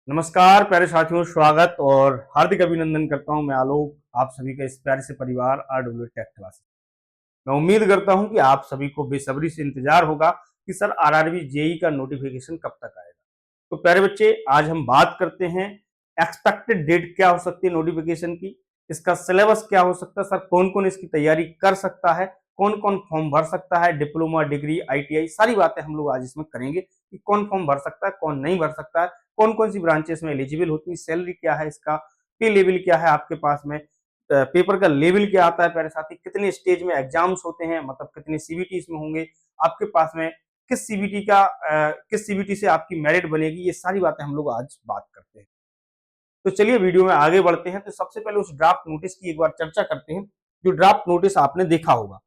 नमस्कार प्यारे साथियों, स्वागत और हार्दिक अभिनंदन करता हूं मैं आलोक आप सभी का इस प्यारे से परिवार आरडब्ल्यू टेक क्लासेस। मैं उम्मीद करता हूं कि आप सभी को बेसब्री से इंतजार होगा कि सर आरआरबी जेई का नोटिफिकेशन कब तक आएगा। तो प्यारे बच्चे, आज हम बात करते हैं एक्सपेक्टेड डेट क्या हो सकती है नोटिफिकेशन की, इसका सिलेबस क्या हो सकता है, सर कौन कौन इसकी तैयारी कर सकता है, कौन कौन फॉर्म भर सकता है, डिप्लोमा, डिग्री, आईटीआई, सारी बातें हम लोग आज इसमें करेंगे कि कौन फॉर्म भर सकता है, कौन नहीं भर सकता है, कौन कौन सी ब्रांचेस में एलिजिबल होती है, सैलरी क्या है, इसका पे लेवल क्या है आपके पास में, पेपर का लेवल क्या आता है प्यारे साथी, कितने स्टेज में एग्जाम्स होते हैं, मतलब कितने सीबीटी इसमें होंगे आपके पास में, किस सीबीटी से आपकी मेरिट बनेगी, ये सारी बातें हम लोग आज बात करते हैं। तो चलिए वीडियो में आगे बढ़ते हैं। तो सबसे पहले उस ड्राफ्ट नोटिस की एक बार चर्चा करते हैं जो ड्राफ्ट नोटिस आपने देखा होगा।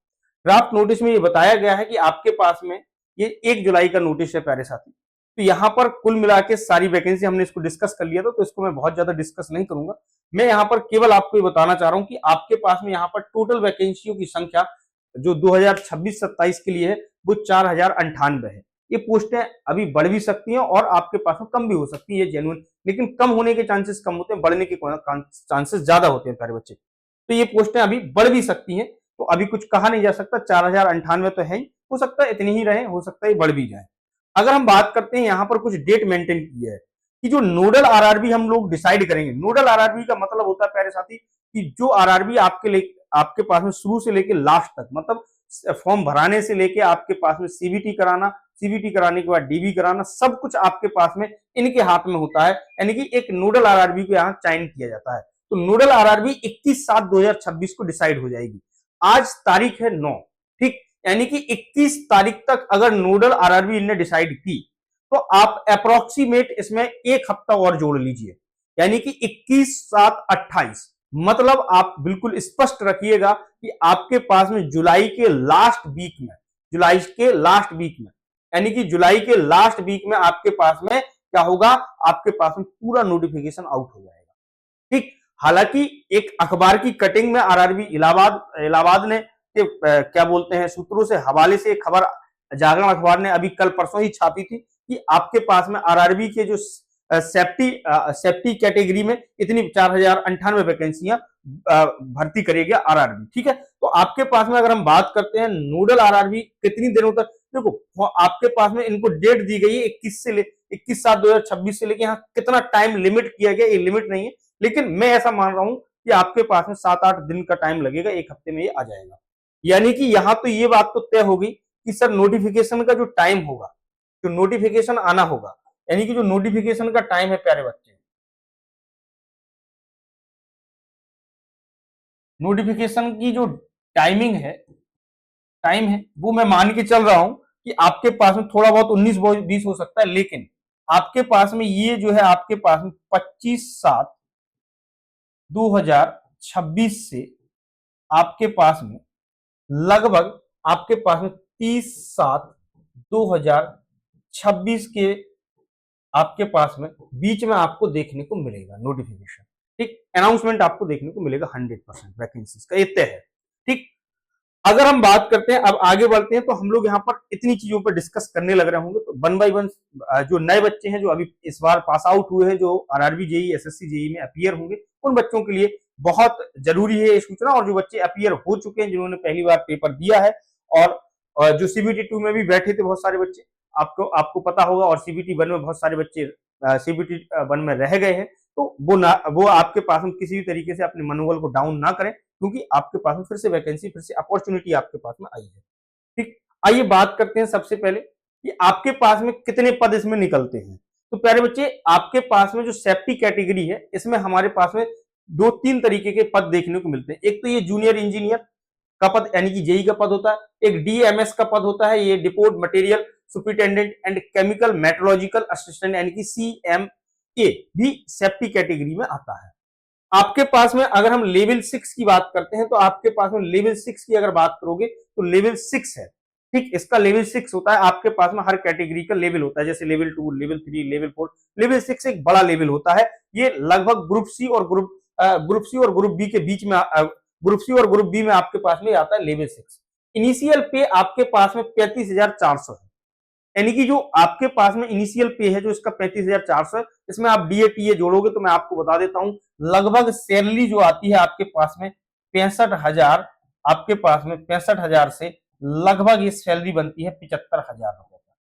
ड्राफ्ट नोटिस में ये बताया गया है कि आपके पास में ये 1 जुलाई का नोटिस है प्यारे साथी। तो यहाँ पर कुल मिला के सारी वैकेंसी हमने इसको डिस्कस कर लिया था, तो इसको मैं बहुत ज्यादा डिस्कस नहीं करूंगा। मैं यहाँ पर केवल आपको ये बताना चाह रहा हूँ कि आपके पास में यहाँ पर टोटल वैकेंसियों की संख्या जो 2026-27 के लिए है वो 4098 है। ये पोस्टें अभी बढ़ भी सकती हैं और आपके पास में कम भी हो सकती है, जेन्युइन, लेकिन कम होने के चांसेस कम होते हैं, बढ़ने के चांसेस ज्यादा होते हैं प्यारे बच्चे। तो ये पोस्टें अभी बढ़ भी सकती हैं, तो अभी कुछ कहा नहीं जा सकता। 4098 तो है ही, हो सकता है इतनी ही रहे, हो सकता है बढ़ भी जाए। अगर हम बात करते हैं यहाँ पर कुछ डेट मेंटेन की है कि जो नोडल आरआरबी हम लोग डिसाइड करेंगे। नोडल आरआरबी का मतलब होता है प्यारे साथी कि जो आरआरबी आपके पास में शुरू से लेके लास्ट तक, मतलब फॉर्म भराने से लेके आपके पास में सीबीटी कराना, सीबीटी कराने के बाद डीबी कराना, सब कुछ आपके पास में इनके हाथ में होता है। यानी कि एक नोडल आरआरबी को यहाँ चयन किया जाता है। तो नोडल आरआरबी 21/7/2026 को डिसाइड हो जाएगी। आज तारीख है 9, ठीक, यानी कि 21 तारीख तक अगर नोडल आरआरबी ने डिसाइड की तो आप अप्रोक्सीमेट इसमें एक हफ्ता और जोड़ लीजिए, यानी कि 21/7/28। मतलब आप बिल्कुल स्पष्ट रखिएगा कि आपके पास में जुलाई के लास्ट वीक में, यानी कि जुलाई के लास्ट वीक में आपके पास में क्या होगा, आपके पास में पूरा नोटिफिकेशन आउट हो जाएगा। ठीक, हालांकि एक अखबार की कटिंग में आरआरबी इलाहाबाद ने क्या बोलते हैं सूत्रों से हवाले से एक खबर जागरण अखबार ने अभी कल परसों ही छापी थी कि आपके पास में आरआरबी के जो सेफ्टी कैटेगरी में इतनी 4098 वैकेंसियां भर्ती करेगी आरआरबी। ठीक है, तो आपके पास में अगर हम बात करते हैं नोडल आरआरबी कितनी दिनों तक, देखो आपके पास में इनको डेट दी गई है 21/7/2026 से लेके यहाँ कितना टाइम लिमिट किया गया, ये लिमिट नहीं है, लेकिन मैं ऐसा मान रहा हूं कि आपके पास में 7-8 दिन का टाइम लगेगा, एक हफ्ते में ये आ जाएगा। यानी कि यहां तो ये बात तो तय होगी कि सर नोटिफिकेशन का जो टाइम होगा, जो नोटिफिकेशन आना होगा, यानी कि जो नोटिफिकेशन का टाइम है प्यारे बच्चे, नोटिफिकेशन की जो टाइम है वो मैं मान के चल रहा हूं कि आपके पास में थोड़ा बहुत 19-20 हो सकता है, लेकिन आपके पास में ये जो है आपके पास में 25/7/2026 से आपके पास में लगभग आपके पास में 30/7/2026 के आपके पास में बीच में आपको देखने को मिलेगा नोटिफिकेशन। ठीक, अनाउंसमेंट आपको देखने को मिलेगा 100% वैकेंसीज का, ये तय है। ठीक, अगर हम बात करते हैं, अब आगे बढ़ते हैं, तो हम लोग यहाँ पर इतनी चीजों पर डिस्कस करने लग रहे होंगे, तो वन बाय वन जो नए बच्चे हैं जो अभी इस बार पास आउट हुए हैं, जो आरआरबी जेई एसएससी जेई में अपीयर होंगे, उन बच्चों के लिए बहुत जरूरी है ये सूचना। और जो बच्चे अपीयर हो चुके हैं, जिन्होंने पहली बार पेपर दिया है और जो सीबीटी 2 में भी बैठे थे बहुत सारे बच्चे, आपको आपको पता होगा, और सीबीटी 1 में बहुत सारे बच्चे सीबीटी 1 में रह गए हैं, तो वो आपके पास में किसी भी तरीके से अपने मनोबल को डाउन ना करें, क्योंकि आपके पास में फिर से वैकेंसी, फिर से अपॉर्चुनिटी आपके पास में आई है। ठीक, आइए बात करते हैं सबसे पहले कि आपके पास में कितने पद इसमें निकलते हैं। तो प्यारे बच्चे, आपके पास में जो सेफ्टी कैटेगरी है, इसमें हमारे पास में 2-3 तरीके के पद देखने को मिलते हैं। एक तो ये जूनियर इंजीनियर का पद, यानी कि जेई का पद होता है। एक डीएमएस का पद होता है, ये depot material superintendent and chemical metallurgical assistant, यानी कि सीएमए भी सेफ्टी कैटेगरी में आता है। आपके पास में अगर हम लेवल 6 की बात करते हैं, तो आपके पास में लेवल 6 की अगर बात करोगे तो लेवल 6 है। ठीक, इसका लेवल 6 होता है। आपके पास में हर कैटेगरी का लेवल होता है, जैसे लेवल 2, लेवल 3, लेवल 4। लेवल 6 एक बड़ा लेवल होता है। ये लगभग ग्रुप सी और ग्रुप बी के बीच में, ग्रुप सी और ग्रुप बी में आपके पास में आता है लेवल 6। इनिशियल पे आपके पास में 35,400 है। यानी कि जो आपके पास में इनिशियल पे है जो इसका 35,400 है, इसमें आप डीए टीए जोड़ोगे तो मैं आपको बता देता हूं लगभग सैलरी जो आती है आपके पास में 65,000, आपके पास में 65,000 से लगभग ये सैलरी बनती है 75,000 रुपए तक।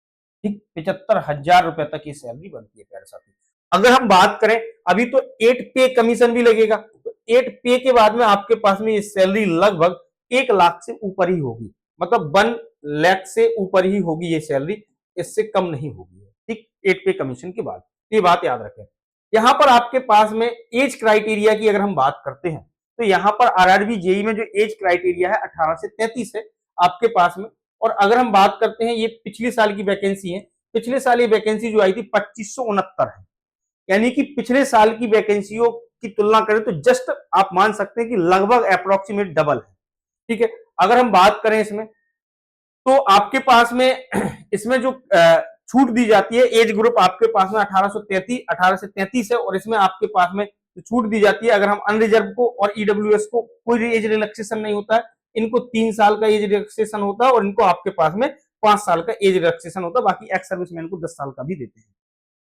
ठीक, 75,000 रुपए तक ये सैलरी बनती है प्यारे साथी। अगर हम बात करें अभी तो 8 पे कमीशन भी लगेगा, तो 8 पे के बाद में आपके पास में ये सैलरी लगभग 1 लाख से ऊपर ही होगी, मतलब 1 लाख से ऊपर ही होगी ये सैलरी, इससे कम नहीं होगी। ठीक, 8 पे कमीशन के बाद, ये बात याद रखें। यहां पर आपके पास में एज क्राइटेरिया की अगर हम बात करते हैं तो यहां पर आरआरबी जेई में जो एज क्राइटेरिया है 18 से 33 है आपके पास में। और अगर हम बात करते हैं ये पिछले साल की वैकेंसी है, पिछले साल ये वैकेंसी जो आई थी 2569 है, यानी कि पिछले साल की वैकेंसियों की तुलना करें तो जस्ट आप मान सकते हैं कि लगभग अप्रोक्सीमेट डबल है। ठीक है, अगर हम बात करें इसमें तो आपके पास में इसमें जो छूट दी जाती है एज ग्रुप आपके पास में 18 से 33 है, और इसमें आपके पास में छूट दी जाती है अगर हम अनरिजर्व को और ईडब्ल्यूएस को कोई एज रिलैक्सेशन नहीं होता है, इनको 3 साल का एज रिलैक्सेशन होता है और इनको आपके पास में 5 साल का एज रिलैक्सेशन होता है, बाकी एक्स सर्विसमैन को 10 साल का भी देते हैं।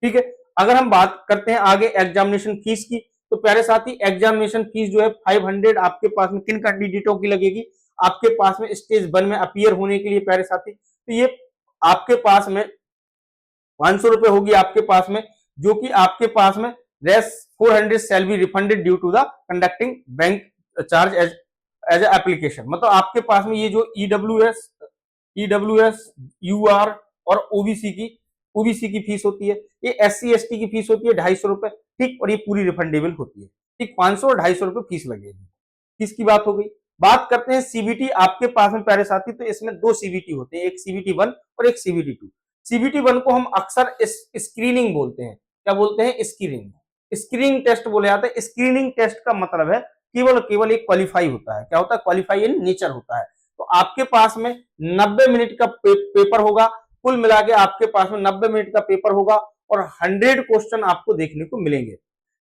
ठीक है, अगर हम बात करते हैं आगे एग्जामिनेशन फीस की, तो प्यारे साथी एग्जामिनेशन फीस जो है 500 आपके पास में किन कैंडिडेटों की लगेगी, आपके पास में स्टेज 1 में अपीयर होने के लिए प्यारे साथी, तो ये आपके पास में 500 रुपए होगी आपके पास में, जो कि आपके पास में रेस 400 shall be refunded due to the conducting bank charge as application. मतलब आपके पास में ये जो ईडब्ल्यूएस यूआर और ओबीसी की फीस होती है, ये एससी एसटी की फीस होती है 250 रुपए। ठीक, और ये पूरी रिफंडेबल होती है। ठीक, 500 और 250 रुपए फीस लगेगी। फीस की बात हो गई। बात करते हैं सीबीटी आपके पास में प्यारे साथी, तो इसमें 2 सीबीटी होते हैं, एक सीबीटी 1 और एक सीबीटी 2। सीबीटी 1 को हम अक्सर स्क्रीनिंग बोलते हैं। क्या बोलते हैं? स्क्रीनिंग टेस्ट बोले जाते हैं। स्क्रीनिंग टेस्ट का मतलब है केवल एक क्वालिफाई होता है। क्या होता है? क्वालिफाई इन नेचर होता है। तो आपके पास में 90 मिनट का पेपर होगा, कुल मिला के आपके पास में 90 मिनट का पेपर होगा और 100 क्वेश्चन आपको देखने को मिलेंगे।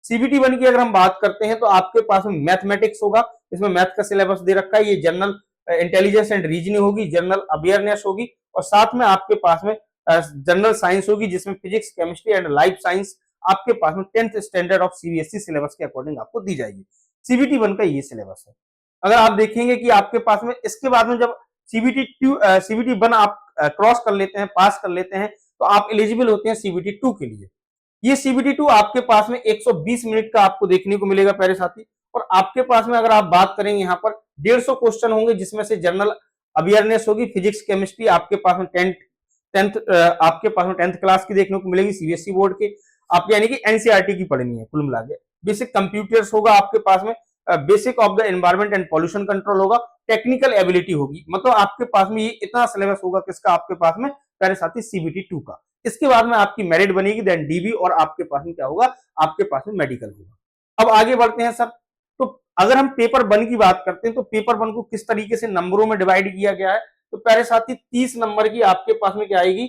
सीबीटी 1 की अगर हम बात करते हैं तो आपके पास में मैथमेटिक्स होगा, इसमें मैथ का सिलेबस दे रखा है, ये जनरल इंटेलिजेंस एंड रीजनिंग होगी, जनरल अवेयरनेस होगी, और साथ में आपके पास में जनरल साइंस होगी, जिसमें physics, chemistry and life science आपके पास में 10th standard of CBSE syllabus के अकॉर्डिंग आपको दी जाएगी। सीबीटी 1 का ये सिलेबस है। अगर आप देखेंगे कि आपके पास में इसके बाद में जब सीबीटी 1 आप क्रॉस कर लेते हैं, पास कर लेते हैं, तो आप एलिजिबल होते हैं सीबीटी 2 के लिए। ये सीबीटी 2 आपके पास में 120 मिनट का आपको देखने को मिलेगा प्यारे साथी, और आपके पास में अगर आप बात करेंगे यहाँ पर 150 क्वेश्चन होंगे, जिसमें से जनरल अवेयरनेस होगी, फिजिक्स, केमिस्ट्री आपके पास में 10th क्लास की देखने को मिलेगी सीबीएसई बोर्ड के, आपके यानी कि एनसीईआरटी की पढ़नी है कुल मिला के। बेसिक कंप्यूटर्स होगा आपके पास में, basic of the environment and pollution control होगा, टेक्निकल एबिलिटी होगी। मतलब आपके पास में ये इतना सिलेबस होगा किसका? आपके पास में प्यारे साथी सीबीटी 2 का। इसके बाद में आपकी मेरिट बनेगी, देन डीबी, और आपके पास में क्या होगा? आपके पास में मेडिकल होगा। अब आगे बढ़ते हैं सर। तो अगर हम पेपर 1 की बात करते हैं तो पेपर 1 को किस तरीके से नंबरों में डिवाइड किया गया है, तो प्यारे साथी 30 नंबर की आपके पास में क्या आएगी?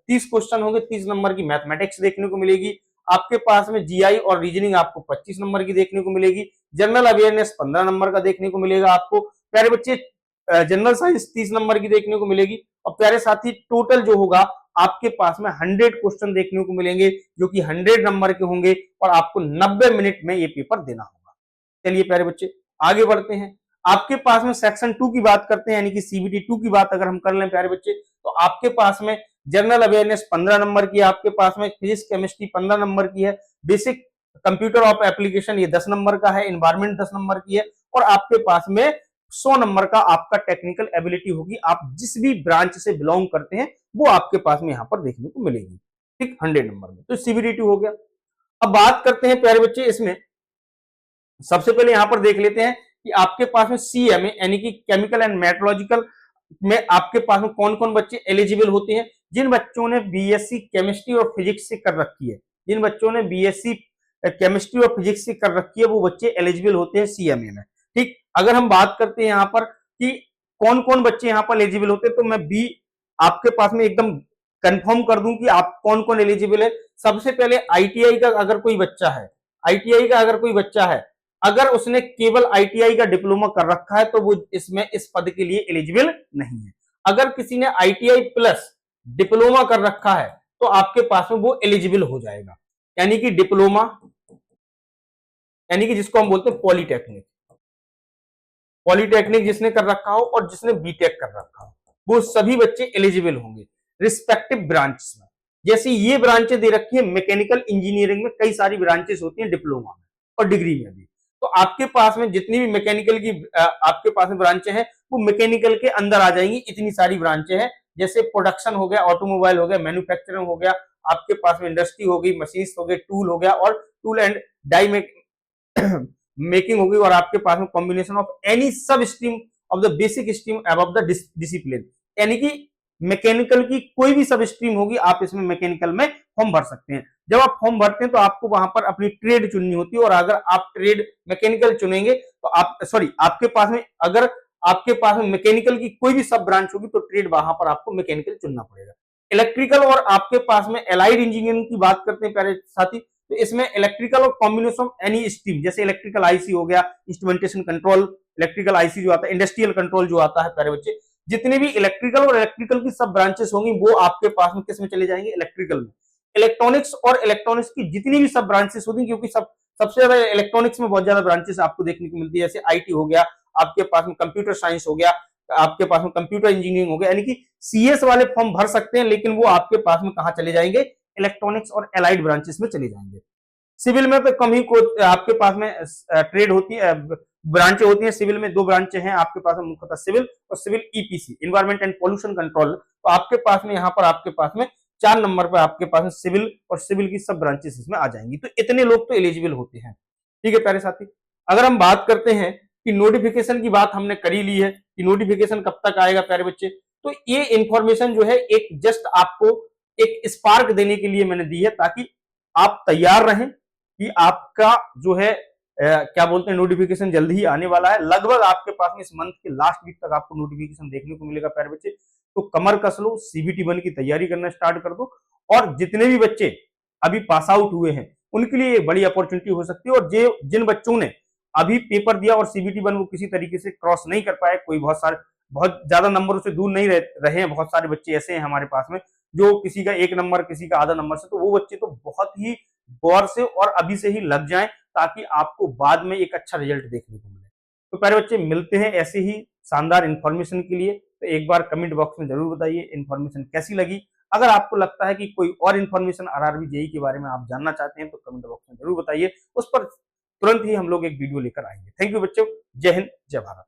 30 क्वेश्चन होंगे, 30 नंबर की मैथमेटिक्स देखने को मिलेगी, आपके पास में जीआई और रीजनिंग आपको 25 नंबर की देखने को मिलेगी, जनरल अवेयरनेस 15 नंबर का देखने को मिलेगा आपको, प्यारे बच्चे जनरल साइंस 30 नंबर की देखने को मिलेगी, और प्यारे साथी टोटल जो होगा आपके पास में 100 क्वेश्चन देखने को मिलेंगे, जो कि 100 नंबर के होंगे, और आपको 90 मिनट में ये पेपर देना होगा। चलिए प्यारे बच्चे आगे बढ़ते हैं। आपके पास में सेक्शन 2 की बात करते हैं, यानी कि सीबीटी 2 की बात अगर हम कर लें प्यारे बच्चे, तो आपके पास में जनरल अवेयरनेस 15 नंबर की है, आपके पास में फिजिक्स केमिस्ट्री 15 नंबर की है, बेसिक कंप्यूटर ऑफ एप्लीकेशन ये 10 नंबर का है, एनवायरमेंट 10 नंबर की है, और आपके पास में 100 नंबर का आपका टेक्निकल एबिलिटी होगी। आप जिस भी ब्रांच से बिलोंग करते हैं वो आपके पास में यहाँ पर देखने को मिलेगी। ठीक, 100 नंबर में। तो सीबीटी 2 हो गया। अब बात करते हैं प्यारे बच्चे, इसमें सबसे पहले यहां पर देख लेते हैं कि आपके पास में सीएमए यानी कि केमिकल एंड मेट्रोलॉजिकल में आपके पास में कौन कौन बच्चे एलिजिबल होते हैं। जिन बच्चों ने बीएससी केमिस्ट्री और फिजिक्स से कर रखी है, जिन बच्चों ने बीएससी केमिस्ट्री और फिजिक्स से कर रखी है, वो बच्चे एलिजिबल होते हैं सीएमए में। ठीक, अगर हम बात करते हैं यहाँ पर कि कौन कौन बच्चे यहाँ पर एलिजिबल होते हैं, तो मैं बी आपके पास में एकदम कंफर्म कर दूं कि आप कौन कौन एलिजिबल है। सबसे पहले आईटीआई का अगर कोई बच्चा है, आईटीआई का अगर कोई बच्चा है, अगर उसने केवल आईटीआई का डिप्लोमा कर रखा है, तो वो इसमें इस पद के लिए एलिजिबल नहीं है। अगर किसी ने आईटीआई प्लस डिप्लोमा कर रखा है तो आपके पास में वो एलिजिबल हो जाएगा। यानी कि डिप्लोमा, यानी कि जिसको हम बोलते हैं पॉलीटेक्निक, पॉलीटेक्निक जिसने कर रखा हो और जिसने बीटेक कर रखा हो, वो सभी बच्चे एलिजिबल होंगे रिस्पेक्टिव ब्रांचेस में। जैसे ये ब्रांचें दे रखी है, मैकेनिकल इंजीनियरिंग में कई सारी ब्रांचेस होती हैं डिप्लोमा में और डिग्री में भी। तो आपके पास में जितनी भी मैकेनिकल की आपके पास में ब्रांचें हैं वो मैकेनिकल के अंदर आ जाएंगी। इतनी सारी ब्रांचें हैं, जैसे प्रोडक्शन हो गया, ऑटोमोबाइल हो गया, मैन्युफैक्चरिंग हो गया, आपके पास में इंडस्ट्री हो गई, मशीन्स हो गए, टूल हो गया और टूल एंड डाई मेकिंग होगी, और आपके पास में कॉम्बिनेशन ऑफ एनी सब stream of the basic stream above the discipline. यानी कि मैकेनिकल की कोई भी सब स्ट्रीम होगी, आप इसमें मैकेनिकल में फॉर्म भर सकते हैं। जब आप फॉर्म भरते हैं तो आपको वहां पर अपनी ट्रेड चुननी होती है, और अगर आप ट्रेड मैकेनिकल चुनेंगे तो आप आपके पास में अगर आपके पास में मैकेनिकल की कोई भी सब ब्रांच होगी तो ट्रेड वहां पर आपको मैकेनिकल चुनना पड़ेगा। इलेक्ट्रिकल और आपके पास में एलाइड इंजीनियरिंग की बात करते हैं प्यारे साथी, तो इसमें इलेक्ट्रिकल और कॉम्बिनेशन ऑफ एनी स्ट्रीम, जैसे इलेक्ट्रिकल आईसी हो गया, इंस्ट्रूमेंटेशन कंट्रोल, इलेक्ट्रिकल आईसी जो आता है, इंडस्ट्रियल कंट्रोल जो आता है प्यारे बच्चे, जितने भी इलेक्ट्रिकल और इलेक्ट्रिकल की सब ब्रांचेस होंगी वो आपके पास में किस में चले जाएंगे, इलेक्ट्रिकल में। इलेक्ट्रॉनिक्स और इलेक्ट्रॉनिक्स की जितनी भी सब ब्रांचेस होती, क्योंकि सबसे ज्यादा इलेक्ट्रॉनिक्स में बहुत ज्यादा ब्रांचेस आपको देखने को मिलती है, जैसे आईटी हो गया, आपके पास में कंप्यूटर साइंस हो गया, आपके पास में कंप्यूटर इंजीनियरिंग हो गया, यानी कि सीएस वाले फॉर्म भर सकते हैं, लेकिन वो आपके पास में कहां चले जाएंगे, इलेक्ट्रॉनिक्स और एलाइड ब्रांचेस में चले जाएंगे। सिविल में तो कम ही आपके पास में ट्रेड होती है, ब्रांचें होती हैं। सिविल में दो ब्रांचें हैं आपके पास में, मुख्यतः सिविल और civil EPC, environment and pollution control. तो आपके पास में यहाँ पर आपके पास में 4 नंबर पर आपके पास में सिविल और सिविल की सब ब्रांचेस इसमें आ जाएंगी। तो इतने लोग तो एलिजिबल होते हैं। ठीक है प्यारे साथी, अगर हम बात करते हैं कि नोटिफिकेशन की बात हमने कर ही ली है कि नोटिफिकेशन कब तक आएगा प्यारे बच्चे, तो ये इंफॉर्मेशन जो है एक जस्ट आपको एक स्पार्क देने के लिए मैंने दी है, ताकि आप तैयार रहें कि आपका जो है क्या बोलते हैं, नोटिफिकेशन जल्द ही आने वाला है। लगभग आपके पास में इस मंथ के लास्ट वीक तक आपको नोटिफिकेशन देखने को मिलेगा प्यारे बच्चे। तो कमर कस लो, सीबीटी 1 की तैयारी करना स्टार्ट कर दो, और जितने भी बच्चे अभी पास आउट हुए हैं उनके लिए एक बड़ी अपॉर्चुनिटी हो सकती है। और जिन बच्चों ने अभी पेपर दिया और सीबीटी 1 वो किसी तरीके से क्रॉस नहीं कर पाए, कोई बहुत ज्यादा नंबरों से दूर नहीं रहे हैं, बहुत सारे बच्चे ऐसे हैं हमारे पास में जो किसी का 1 नंबर किसी का आधा नंबर से, तो वो बच्चे तो बहुत ही गौर से और अभी से ही लग जाएं, ताकि आपको बाद में एक अच्छा रिजल्ट देखने को मिले। तो प्यारे बच्चे, मिलते हैं ऐसे ही शानदार इंफॉर्मेशन के लिए। तो एक बार कमेंट बॉक्स में जरूर बताइए इंफॉर्मेशन कैसी लगी। अगर आपको लगता है कि कोई और इंफॉर्मेशन आरआरबी जेईई के बारे में आप जानना चाहते हैं तो कमेंट बॉक्स में जरूर बताइए, उस पर तुरंत ही हम लोग एक वीडियो लेकर आएंगे। थैंक यू बच्चों, जय हिंद, जय भारत।